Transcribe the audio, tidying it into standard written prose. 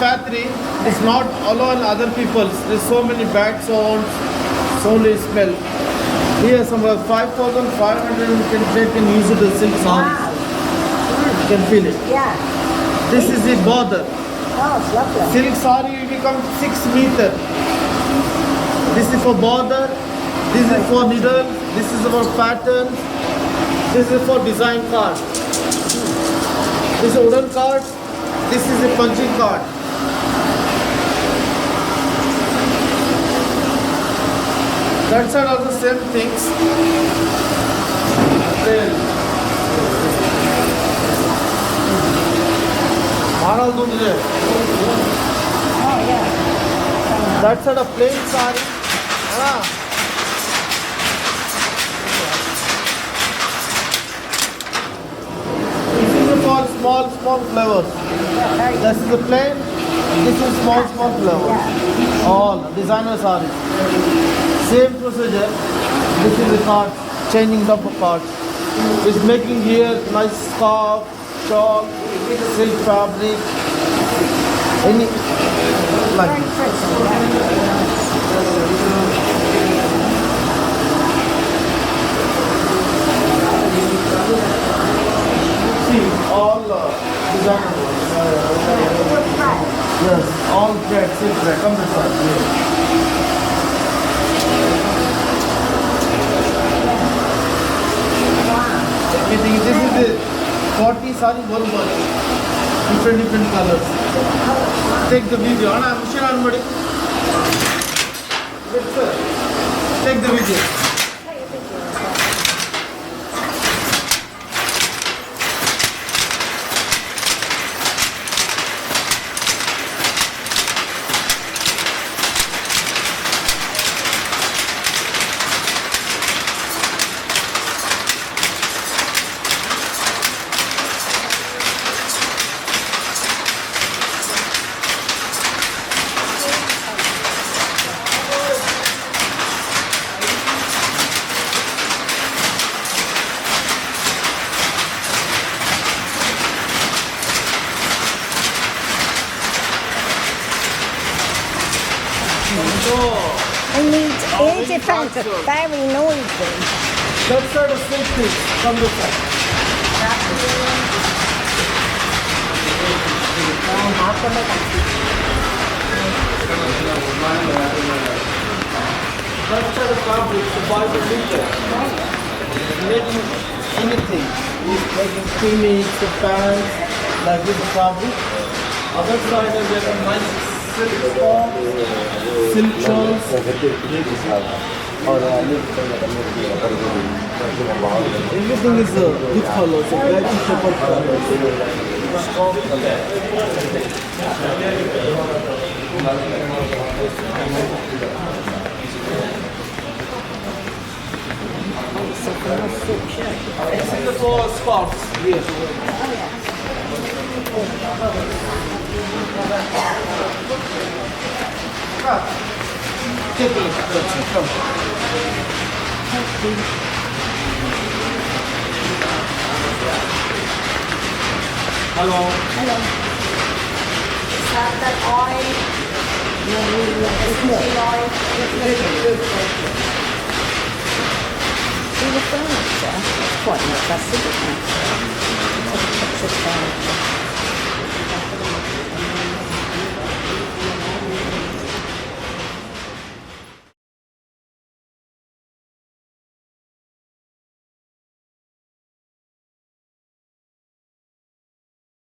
factory is not alone other people's. There's so many bad sounds, so many smell. Here some 5,500 you can use the silk sarees. Wow. You can feel it. Yeah. This is the border. Oh, it's lovely. Silk saree will become 6 meter. This is for border. This is for needle. This is for pattern. This is for design card. This is a wooden card. This is a punching card. That side are the same things. Oh, yeah. That side a plain saree. This is for small flowers. Yeah, very This is a plain. This is small flowers. Yeah. All designer sarees. Same procedure. This is the card, changing the card. It's making here nice scarf, shawl, silk fabric, any like Very this. pretty. See, all designer ones. Yes, all thread, silk thread. Come this side. Here. Everything. This is the 40 saree one bunch. Different colors. Take the video. Anna, machine on buddy. Yes, sir. Take the video. It needs different, very noisy. That side of silk thing. Come this side. That side of fabric, the fiber meter. Making anything. He's making tunics, the pants, like this fabric. Other side is like a nice silk top, silk shawls. Everything is good colors, so very simple colors. This is the four scarves here. Take a look. Come. Hello. Hello. Is that oil? Oil? See the furniture? It's quite impressive, isn't it? Look at the furniture.